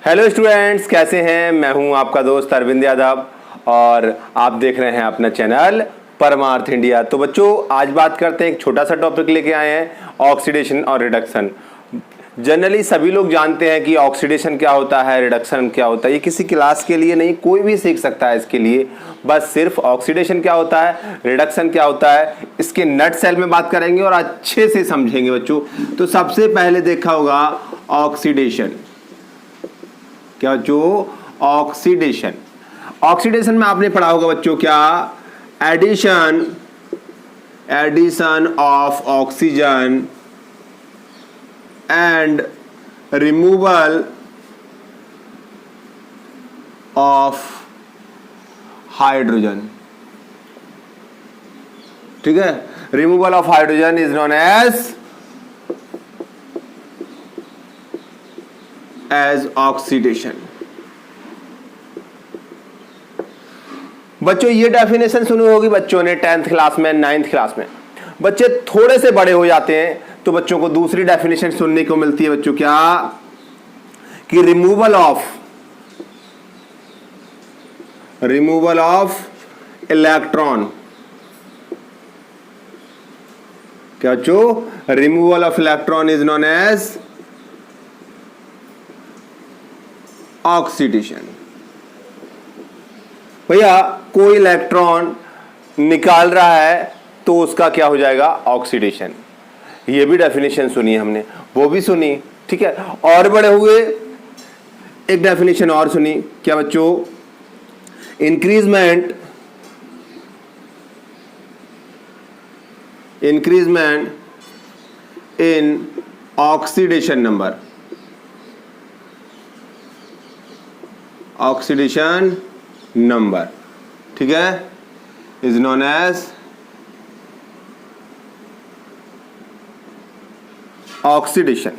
Hello students, कैसे हैं? मैं हूं आपका दोस्त अरविंद यादव और आप देख रहे हैं अपना चैनल परमार्थ इंडिया। तो बच्चों, आज बात करते हैं, एक छोटा सा टॉपिक लेके आए हैं, ऑक्सीडेशन और रिडक्शन। जनरली सभी लोग जानते हैं कि ऑक्सीडेशन क्या होता है, रिडक्शन क्या होता है। ये किसी क्लास के लिए नहीं, कोई भी सीख सकता है इसके लिए। बस सिर्फ ऑक्सीडेशन क्या होता है, रिडक्शन क्या होता है, इसके नट सेल में बात करेंगे और अच्छे से समझेंगे बच्चों। तो सबसे पहले देखा होगा ऑक्सीडेशन। क्या जो ऑक्सीडेशन, ऑक्सीडेशन में आपने पढ़ा होगा बच्चों क्या, addition of oxygen and removal of hydrogen. ठीक है, removal of hydrogen is known as oxidation. बच्चों, ये डेफिनेशन सुनी होगी बच्चों ने 10th क्लास में, 9th क्लास में। बच्चे थोड़े से बड़े हो जाते हैं तो बच्चों को दूसरी डेफिनेशन सुनने को मिलती है बच्चों, क्या कि रिमूवल ऑफ इलेक्ट्रॉन। क्या बच्चों, removal of electron is known as oxidation. भैया कोई इलेक्ट्रॉन निकाल रहा है तो उसका क्या हो जाएगा, ऑक्सीडेशन। ये भी डेफिनेशन सुनी हमने, वो भी सुनी, ठीक है। और बड़े हुए एक डेफिनेशन और सुनी, क्या बच्चों, इंक्रीजमेंट इन ऑक्सीडेशन नंबर, ठीक है, इज नोन एज ऑक्सीडेशन।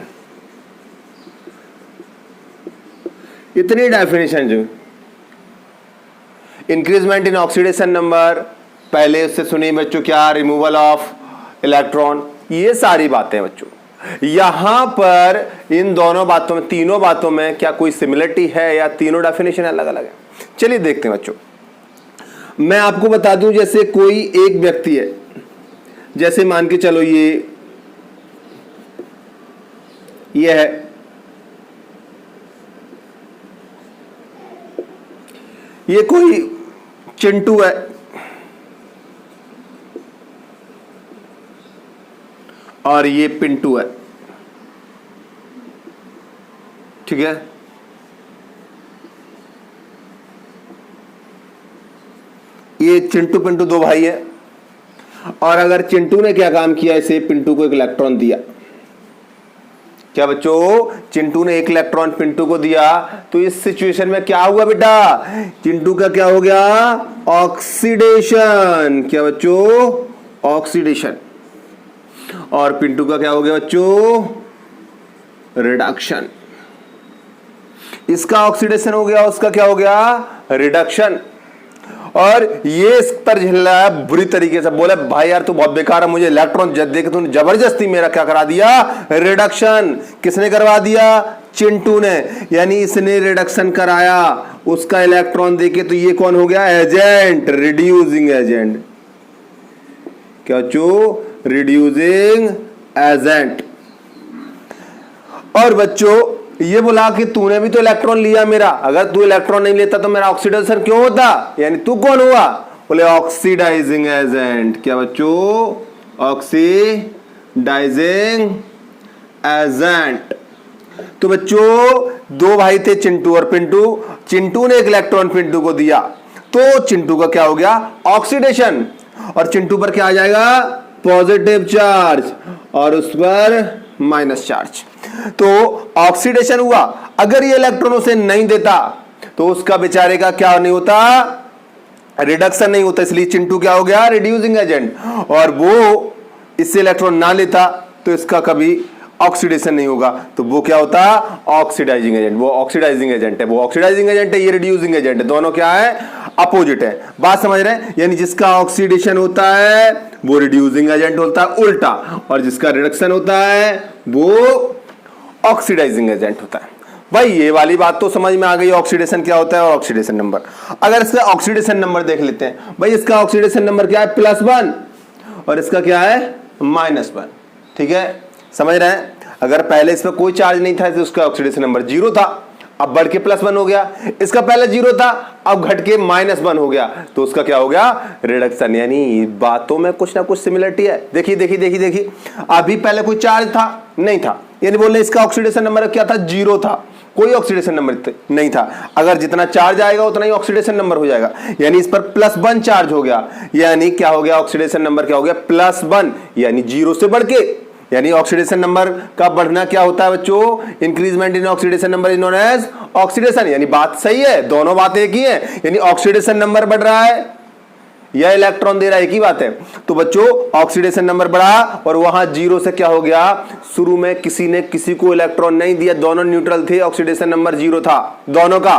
इतनी डेफिनेशन जो इंक्रीजमेंट इन ऑक्सीडेशन नंबर, पहले उससे सुनी बच्चों क्या, रिमूवल ऑफ इलेक्ट्रॉन। ये सारी बातें बच्चों, यहां पर इन दोनों बातों में, तीनों बातों में क्या कोई सिमिलरिटी है या तीनों डेफिनेशन अलग अलग है? चलिए देखते हैं बच्चों। मैं आपको बता दूं, जैसे कोई एक व्यक्ति है, जैसे मान के चलो ये है, ये कोई चिंटू है और ये पिंटू है, ठीक है। ये चिंटू पिंटू दो भाई है, और अगर चिंटू ने क्या काम किया, इसे पिंटू को एक इलेक्ट्रॉन दिया। क्या बच्चों, चिंटू ने एक इलेक्ट्रॉन पिंटू को दिया, तो इस सिचुएशन में क्या हुआ बेटा, चिंटू का क्या हो गया, ऑक्सीडेशन। क्या बच्चों, ऑक्सीडेशन। और पिंटू का क्या हो गया बच्चों, रिडक्शन। इसका ऑक्सीडेशन हो गया, उसका क्या हो गया, रिडक्शन। और ये इस पर झेल रहा है बुरी तरीके से, बोले भाई यार तू बहुत बेकार है, मुझे इलेक्ट्रॉन दे के तूने जबरदस्ती मेरा क्या करा दिया, रिडक्शन। किसने करवा दिया, चिंटू ने, यानी इसने रिडक्शन कराया उसका इलेक्ट्रॉन देके। तो ये कौन हो गया, एजेंट, रिड्यूसिंग एजेंट। क्या बच्चों, रिड्यूसिंग एजेंट। और बच्चों ये बोला कि तूने भी तो इलेक्ट्रॉन लिया मेरा, अगर तू इलेक्ट्रॉन नहीं लेता तो मेरा ऑक्सीडेशन क्यों होता, यानी तू कौन हुआ, बोले ऑक्सीडाइजिंग एजेंट। क्या बच्चों, ऑक्सीडाइजिंग एजेंट। तो बच्चों दो भाई थे, चिंटू और पिंटू। चिंटू ने एक इलेक्ट्रॉन पिंटू को दिया, तो चिंटू का क्या हो गया, ऑक्सीडेशन। और चिंटू पर क्या आ जाएगा, पॉजिटिव चार्ज, और उस पर माइनस चार्ज। तो ऑक्सीडेशन हुआ। अगर ये इलेक्ट्रॉन उसे नहीं देता तो उसका बेचारे का क्या नहीं होता, रिडक्शन नहीं होता। इसलिए चिंटू क्या हो गया, रिड्यूसिंग एजेंट। और वो इससे इलेक्ट्रॉन ना लेता तो इसका कभी ऑक्सीडेशन नहीं होगा, तो वो क्या होता, ऑक्सीडाइजिंग एजेंट। वो ऑक्सीडाइजिंग एजेंट है, वो ऑक्सीडाइजिंग एजेंट है, ये रिड्यूसिंग एजेंट है। दोनों क्या है, अपोजिट है। बात समझ रहे हैं, यानी जिसका ऑक्सीडेशन होता है वो रिड्यूसिंग एजेंट होता है उल्टा, और जिसका रिडक्शन होता है वो ऑक्सीडाइजिंग एजेंट होता है। भाई ये वाली बात तो समझ में आ गई, ऑक्सीडेशन क्या होता है और ऑक्सीडेशन नंबर। अगर इसका ऑक्सीडेशन नंबर देख लेते हैं, भाई इसका ऑक्सीडेशन नंबर क्या है, +1, और इसका क्या है, -1। ठीक है, समझ रहे हैं। अगर पहले इसमें कोई चार्ज नहीं था तो उसका ऑक्सीडेशन नंबर 0 था, अब बढ़ के +1 हो गया। इसका पहले 0 था, अब घट के -1 हो गया, तो उसका क्या हो गया, रिडक्शन। यानी बातों में कुछ ना कुछ सिमिलरिटी है। देखिए देखिए देखिए देखिए, अभी पहले कोई चार्ज था नहीं था, यानी बोल रहे इसका ऑक्सीडेशन नंबर क्या था, 0 था, कोई ऑक्सीडेशन नंबर नहीं था। अगर जितना चार्ज आएगा उतना ही ऑक्सीडेशन नंबर हो जाएगा, यानी इस पर +1 चार्ज हो गया, यानी क्या हो गया, ऑक्सीडेशन नंबर क्या हो गया, +1, यानी 0 से बढ़ के। यानी ऑक्सीडेशन नंबर का बढ़ना क्या होता है बच्चों, increment in oxidation number is known as oxidation. यानी बात सही है, दोनों बातें एक ही है, यानी ऑक्सीडेशन नंबर बढ़ रहा है या इलेक्ट्रॉन दे रहा है, एक ही बात है। तो बच्चों ऑक्सीडेशन नंबर बढ़ा और वहां 0 से क्या हो गया, शुरू में किसी ने किसी को इलेक्ट्रॉन नहीं दिया, दोनों न्यूट्रल थे, ऑक्सीडेशन नंबर 0 था दोनों का।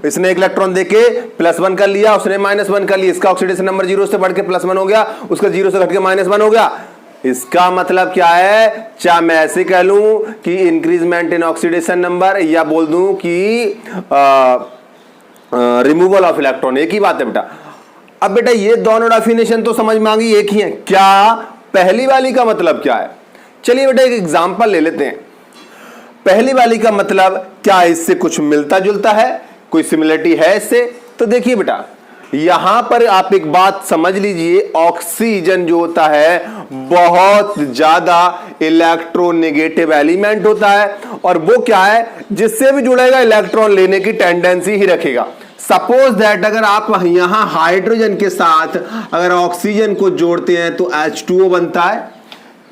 इसने एक इलेक्ट्रॉन देके +1 कर लिया, उसने -1 कर लिया, इसका ऑक्सीडेशन नंबर 0 से बढ़ के +1 हो गया, उसका 0 से घट के -1 हो गया। इसका मतलब क्या है, चाहे मैं ऐसे कह लूं कि इंक्रीजमेंट इन ऑक्सीडेशन नंबर, या बोल दूं कि रिमूवल ऑफ इलेक्ट्रॉन, एक ही बात है बेटा। अब बेटा ये दोनों डेफिनेशन तो समझ में आ गई, एक ही है। क्या पहली वाली का मतलब क्या है, चलिए बेटा एक एग्जांपल ले लेते हैं। पहली वाली का मतलब क्या, इससे कुछ मिलता जुलता है, कोई सिमिलरिटी है इससे। तो देखिए बेटा यहां पर आप एक बात समझ लीजिए, ऑक्सीजन जो होता है बहुत ज्यादा इलेक्ट्रोनेगेटिव एलिमेंट होता है, और वो क्या है, जिससे भी जुड़ेगा इलेक्ट्रॉन लेने की टेंडेंसी ही रखेगा। सपोज दैट अगर आप यहां हाइड्रोजन के साथ अगर ऑक्सीजन को जोड़ते हैं तो H2O बनता है।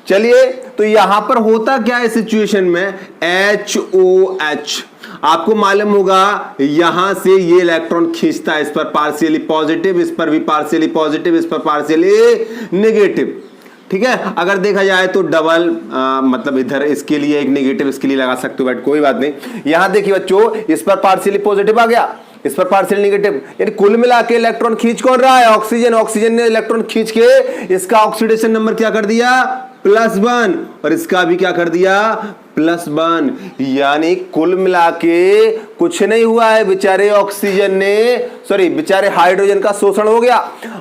चलिए तो यहां पर होता क्या है सिचुएशन में, HOH, आपको मालूम होगा यहां से ये इलेक्ट्रॉन खींचता है, इस पर पार्शियली पॉजिटिव, इस पर भी पार्शियली पॉजिटिव, इस पर पार्शियली नेगेटिव। ठीक है, अगर देखा जाए तो डबल मतलब इधर इसके लिए एक नेगेटिव इसके लिए लगा सकते हो, बट कोई बात नहीं। यहां देखिए बच्चों, इस पर पार्शियली पॉजिटिव आ गया, इस पर पार्शियल नेगेटिव, यानी कुल मिला के इलेक्ट्रॉन खींच कौन रहा है, ऑक्सीजन। ऑक्सीजन ने इलेक्ट्रॉन खींच के इसका ऑक्सीडेशन नंबर क्या कर दिया, +1, और इसका भी क्या कर दिया, +1। यानी कुल मिला के कुछ नहीं हुआ है, बेचारे ऑक्सीजन ने, सॉरी बेचारे हाइड्रोजन का शोषण हो गया,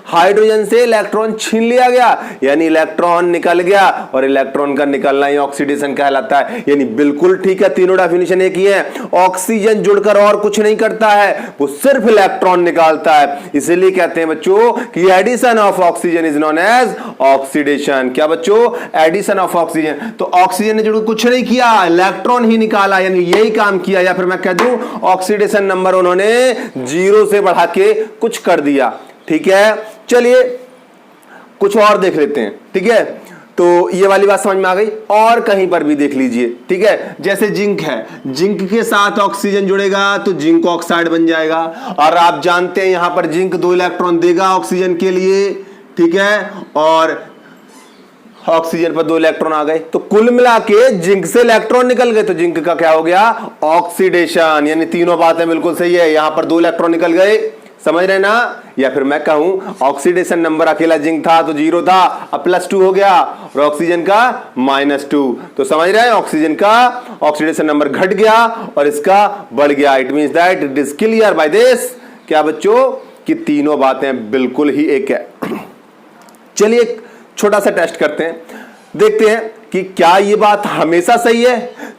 हाइड्रोजन से इलेक्ट्रॉन छीन लिया गया, यानी इलेक्ट्रॉन निकल गया, और इलेक्ट्रॉन का निकलना ही ऑक्सीडेशन कहलाता है। यानी बिल्कुल ठीक है, तीनों डेफिनेशन एक ही है। ऑक्सीजन जुड़कर और कुछ नहीं करता है, वो सिर्फ इलेक्ट्रॉन निकालता है। इसलिए कहते हैं बच्चों कि addition of oxygen is known as oxidation. क्या बच्चों, एडिशन ऑफ ऑक्सीजन। तो ऑक्सीजन ने जुड़ कुछ नहीं किया, इलेक्ट्रॉन ही निकाला, यानी यही काम किया, या फिर मैं कह दूं ऑक्सीडेशन नंबर उन्होंने 0 से बढ़ा के कुछ कर दिया। ठीक है, चलिए कुछ और देख लेते हैं। ठीक है, तो ये वाली बात समझ में आ गई, और कहीं पर भी देख लीजिए। ठीक है, जैसे जिंक है, जिंक के साथ ऑक्सीजन जुड़ेगा तो जिंक ऑक्साइड बन जाएगा, और आप जानते हैं यहां पर जिंक 2 इलेक्ट्रॉन देगा ऑक्सीजन के लिए। ठीक है, और ऑक्सीजन पर 2 इलेक्ट्रॉन आ गए, तो कुल मिला के जिंक से इलेक्ट्रॉन निकल गए, तो जिंक का क्या हो गया, ऑक्सीडेशन। यानी तीनों बातें बिल्कुल सही है, यहां पर 2 इलेक्ट्रॉन निकल गए, समझ रहे ना। या फिर मैं कहूं ऑक्सीडेशन नंबर अकेला जिंक था तो 0 था, अब +2 हो गया, और ऑक्सीजन का -2, तो समझ रहे हैं ऑक्सीजन का ऑक्सीडेशन नंबर घट गया और इसका बढ़ गया। It means that it is clear by this, क्या बच्चों, कि तीनों बातें बिल्कुल ही एक है। चलिए एक छोटा सा टेस्ट करते हैं, देखते हैं कि क्या ये बात हमेशा सही है।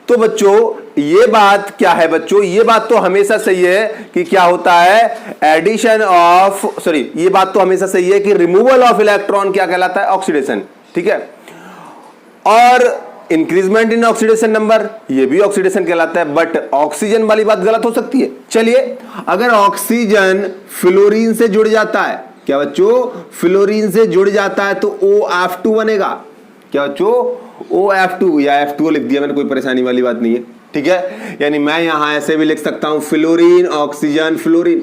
तो बच्चों ये बात क्या है बच्चों, ये बात तो हमेशा सही है कि क्या होता है, एडिशन ऑफ, सॉरी ये बात तो हमेशा सही है कि रिमूवल ऑफ इलेक्ट्रॉन क्या कहलाता है, ऑक्सीडेशन। ठीक है, और इंक्रीजमेंट इन ऑक्सीडेशन नंबर ये भी ऑक्सीडेशन कहलाता है, बट ऑक्सीजन वाली बात गलत हो सकती है। चलिए अगर ऑक्सीजन फ्लोरीन से जुड़ जाता है, क्या बच्चों, फ्लोरीन से जुड़ जाता है तो OF2 बनेगा। क्या बच्चों, OF2 या F2 लिख दिया मैंने, कोई परेशानी वाली बात नहीं है। ठीक है, यानी मैं यहां ऐसे भी लिख सकता हूं फ्लोरीन ऑक्सीजन फ्लोरीन।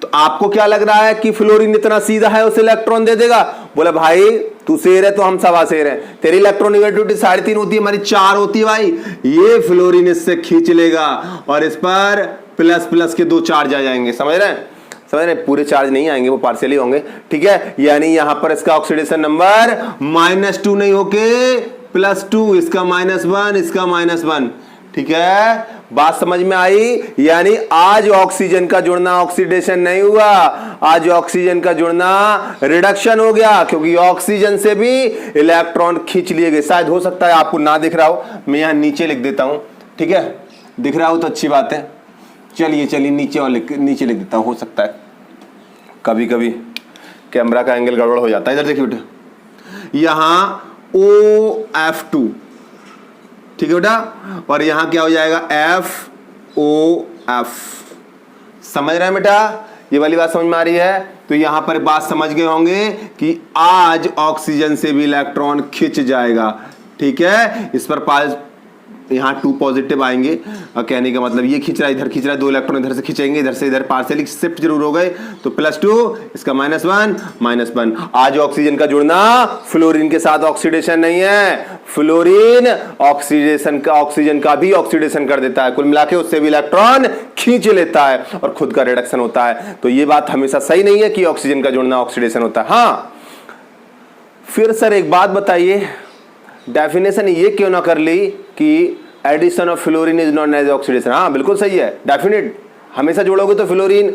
तो आपको क्या लग रहा है कि फ्लोरीन इतना सीधा है उसे इलेक्ट्रॉन दे देगा? बोले भाई तू शेर है तो हम सवा शेर हैं, तेरी इलेक्ट्रोनेगेटिविटी 3.5 होती है, हमारी 4 होती है भाई। ये फ्लोरीन इससे खींच लेगा और इस पर प्लस प्लस के 2 चार्ज आ जाएंगे, समझ रहे हैं, समझ रहे, पूरे चार्ज नहीं आएंगे, वो पार्शियली होंगे। ठीक है, यानी यहां पर इसका ऑक्सीडेशन नंबर -2 नहीं होके +2, इसका -1, इसका -1। ठीक है, बात समझ में आई? यानी आज ऑक्सीजन का जुड़ना ऑक्सीडेशन नहीं हुआ, आज ऑक्सीजन का जुड़ना रिडक्शन हो गया, क्योंकि ऑक्सीजन से भी इलेक्ट्रॉन खींच लिए गए। शायद हो सकता है आपको ना दिख रहा हो, मैं यहां नीचे लिख देता हूं, ठीक है, दिख रहा हो तो अच्छी बात है। चलिए नीचे और नीचे लिख देता हूं, हो सकता है कभी कभी कैमरा का एंगल गड़बड़ हो जाता है। इधर देखिए बेटा, यहां OF2, ठीक है बेटा, और यहां क्या हो जाएगा FOF। समझ रहे हैं बेटा? ये वाली बात समझ में आ रही है? तो यहां पर बात समझ गए होंगे कि आज ऑक्सीजन से भी इलेक्ट्रॉन खिंच जाएगा, ठीक है। इस पर पास यहाँ 2 पॉजिटिव आएंगे, और कहने का मतलब ये खींच रहा है, इधर खींच रहा है, 2 इलेक्ट्रॉन इधर से खींचेंगे, इधर से इधर पार्शियली शिफ्ट जरूर हो गए, तो +2, इसका -1। आज ऑक्सीजन का जुड़ना फ्लोरीन के साथ ऑक्सीडेशन नहीं है, फ्लोरीन ऑक्सीजन का भी ऑक्सीडेशन कर देता है, कुल मिला के उससे भी इलेक्ट्रॉन खींच लेता है और खुद का रिडक्शन होता है। तो ये बात हमेशा सही नहीं है कि ऑक्सीजन का जुड़ना ऑक्सीडेशन होता है। हाँ, फिर सर एक बात बताइए, डेफिनेशन ये क्यों ना कर ली कि addition of fluorine is known as oxidation? हाँ बिल्कुल सही है, डेफिनेट, हमेशा जोड़ोगे तो फ्लोरीन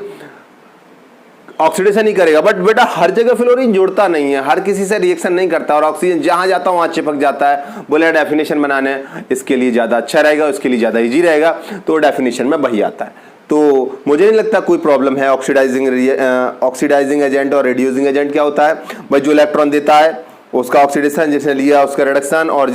ऑक्सीडेशन ही करेगा, बट बेटा हर जगह फ्लोरीन जुड़ता नहीं है, हर किसी से रिएक्शन नहीं करता, और ऑक्सीजन जहां जाता वहां चिपक जाता है। बोले डेफिनेशन बनाने इसके लिए ज्यादा अच्छा रहेगा, उसके लिए ज्यादा इजी रहेगा, तो डेफिनेशन में वही आता है। तो मुझे नहीं लगता कोई प्रॉब्लम है। ऑक्सीडाइजिंग एजेंट और रिड्यूसिंग एजेंट क्या होता है भाई? जो इलेक्ट्रॉन देता है उसका ऑक्सीडेशन, जिसने लिया उसका रिडक्शन, और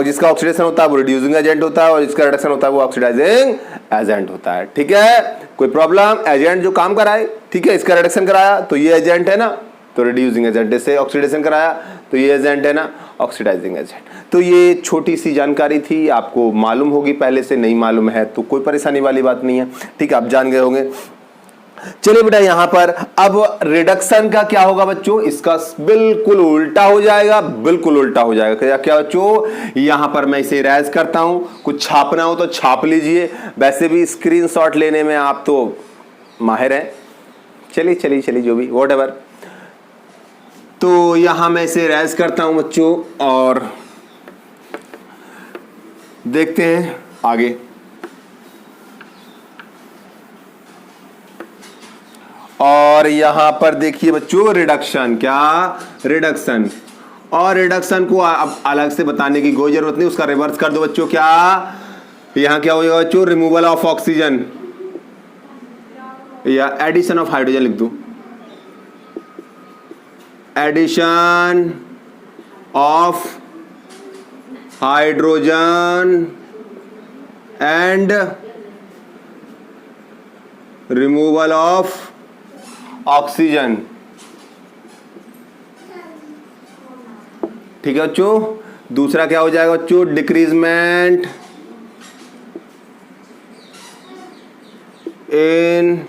जिसका ऑक्सीडेशन होता है वो रिड्यूसिंग एजेंट होता है, और जिसका रिडक्शन होता है वो ऑक्सीडाइजिंग एजेंट होता है, ठीक है। कोई प्रॉब्लम? एजेंट जो काम कराए, ठीक है, इसका रिडक्शन कराया तो ये एजेंट है ना, तो रिड्यूसिंग एजेंट, इससे ऑक्सीडेशन कराया तो ये एजेंट है ना, ऑक्सीडाइजिंग एजेंट। तो ये छोटी सी जानकारी थी, आपको मालूम होगी, पहले से नहीं मालूम है तो कोई परेशानी वाली बात नहीं है, ठीक है, आप जान गए होंगे। चलिए बेटा यहां पर अब रिडक्शन का क्या होगा बच्चों? इसका बिल्कुल उल्टा हो जाएगा, बिल्कुल उल्टा हो जाएगा। क्या बच्चों, यहां पर मैं इसे इरेज करता हूं, कुछ छापना हो तो छाप लीजिए, वैसे भी स्क्रीनशॉट लेने में आप तो माहिर हैं। चलिए जो भी व्हाटएवर। तो यहां मैं इसे इरेज करता हूं बच्चों, और देखते हैं आगे। और यहां पर देखिए बच्चों रिडक्शन, क्या रिडक्शन, और रिडक्शन को अब अलग से बताने की कोई जरूरत नहीं, उसका रिवर्स कर दो बच्चों। क्या यहां क्या होगा बच्चों? रिमूवल ऑफ ऑक्सीजन या एडिशन ऑफ हाइड्रोजन लिख दो, addition of hydrogen and removal of oxygen, ठीक है बच्चों। दूसरा क्या हो जाएगा बच्चों? Decrement in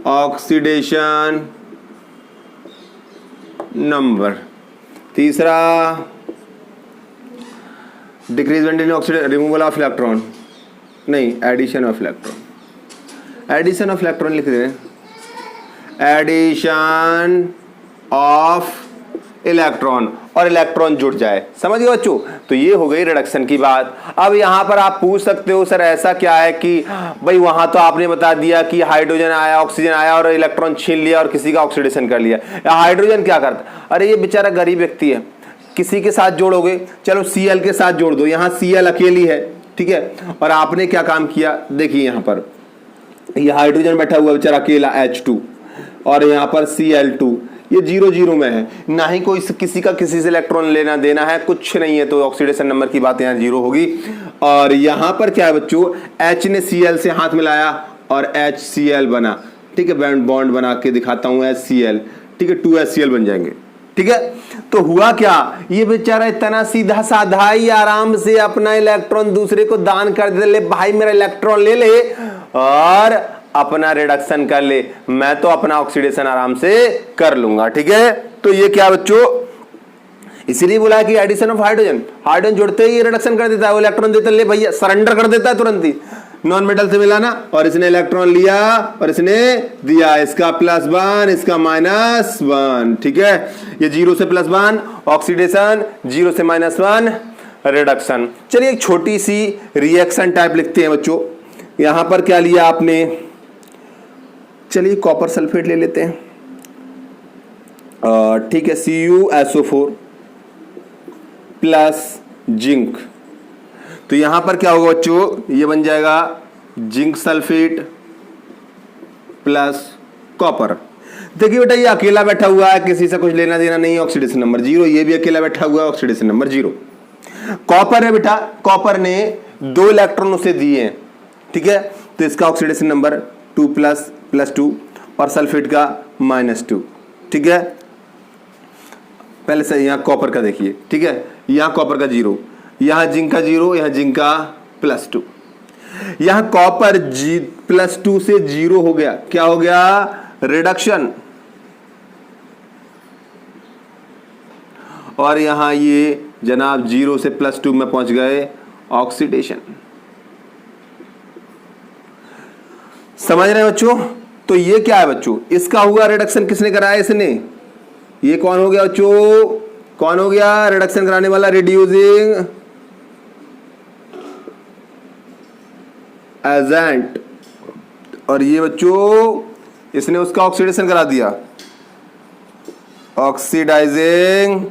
oxidation number. तीसरा decrement in oxidation, removal of electron, नहीं addition of electron, addition of electron लिख रहे हैं, एडिशन ऑफ इलेक्ट्रॉन, और इलेक्ट्रॉन जुड़ जाए, समझ गए बच्चों। तो ये हो गई रिडक्शन की बात। अब यहां पर आप पूछ सकते हो सर ऐसा क्या है कि भाई वहां तो आपने बता दिया कि हाइड्रोजन आया, ऑक्सीजन आया और इलेक्ट्रॉन छीन लिया और किसी का ऑक्सीडेशन कर लिया, हाइड्रोजन क्या करता? अरे ये बेचारा गरीब व्यक्ति है, किसी के साथ जोड़ोगे, चलो Cl के साथ जोड़ दो, यहां Cl अकेली है, ठीक है, और आपने क्या काम किया? देखिए यहां पर ये हाइड्रोजन बैठा हुआ बेचारा अकेला H2, और यहाँ पर Cl2, ये 0 0 में है, ना ही कोई किसी का किसी से इलेक्ट्रॉन लेना देना है, कुछ नहीं है, तो ऑक्सीडेशन नंबर की बात यहाँ 0 होगी। और यहाँ पर क्या है बच्चों? H ने Cl से हाथ मिलाया और HCl बना, ठीक है, बॉन्ड बना के दिखाता हूँ HCl, ठीक है, 2HCl बन जाएंगे, ठीक है। तो हुआ क्या? ये बेचारा इतना सीधा साधा ही आराम से अपना इलेक्ट्रॉन दूसरे को दान कर दे, ले भाई मेरा इलेक्ट्रॉन ले ले और अपना रिडक्शन कर ले, मैं तो अपना ऑक्सीडेशन आराम से कर लूंगा, ठीक है। तो ये क्या बच्चों? इसीलिए बोला कि एडिशन ऑफ हाइड्रोजन, हाइड्रोजन जुड़ते ही रिडक्शन कर देता है, वो इलेक्ट्रॉन देता है, ले भैया सरेंडर कर देता है तुरंत ही, नॉन मेटल से मिलाना, और इसने इलेक्ट्रॉन लिया और इसने दिया, इसका +1 इसका -1, ठीक है। ये 0 से +1 ऑक्सीडेशन, 0 से -1 रिडक्शन। चलिए एक छोटी सी रिएक्शन टाइप लिखते हैं बच्चों। यहां पर क्या लिया आपने, चलिए कॉपर सल्फेट ले लेते हैं, ठीक है, CuSO4 प्लस जिंक। तो यहां पर क्या होगा बच्चों, ये बन जाएगा जिंक सल्फेट प्लस कॉपर। देखिए बेटा ये अकेला बैठा हुआ है, किसी से कुछ लेना देना नहीं, ऑक्सीडेशन नंबर 0। ये भी अकेला बैठा हुआ है, ऑक्सीडेशन नंबर 0। कॉपर है बेटा, कॉपर ने 2 इलेक्ट्रॉन उसे दिए हैं, ठीक है, तो इसका ऑक्सीडेशन नंबर 2 प्लस 2 और सल्फेट का -2, ठीक है। पहले से यहां कॉपर का देखिए, ठीक है, यहां कॉपर का 0, यहां जिंक का 0, यहां जिंक का +2। यहां कॉपर +2 से 0 हो गया, क्या हो गया, रिडक्शन। और यहां ये जनाब 0 से +2 में पहुंच गए, ऑक्सीडेशन। समझ रहे हैं बच्चों। तो ये क्या है बच्चों, इसका हुआ रिडक्शन, किसने कराया, इसने। ये कौन हो गया बच्चों, कौन हो गया रिडक्शन कराने वाला, रिड्यूसिंग एजेंट। और ये बच्चों इसने उसका ऑक्सीडेशन करा दिया, ऑक्सीडाइजिंग,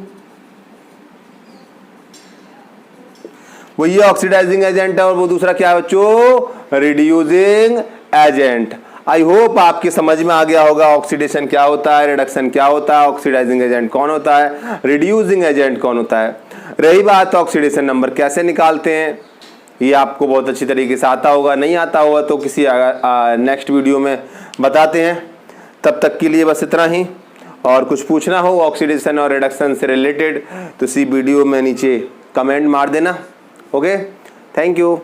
वो ये ऑक्सीडाइजिंग एजेंट है और वो दूसरा क्या है बच्चों, रिड्यूसिंग एजेंट। आई होप आपके समझ में आ गया होगा ऑक्सीडेशन क्या होता है, रिडक्शन क्या होता है, ऑक्सीडाइजिंग एजेंट कौन होता है, रिड्यूसिंग एजेंट कौन होता है। रही बात ऑक्सीडेशन नंबर कैसे निकालते हैं, ये आपको बहुत अच्छी तरीके से आता होगा, नहीं आता होगा तो किसी नेक्स्ट वीडियो में बताते हैं। तब तक के लिए बस इतना ही, और कुछ पूछना हो ऑक्सीडेशन और रिडक्शन से रिलेटेड तो इसी वीडियो में नीचे कमेंट मार देना। Okay, thank you.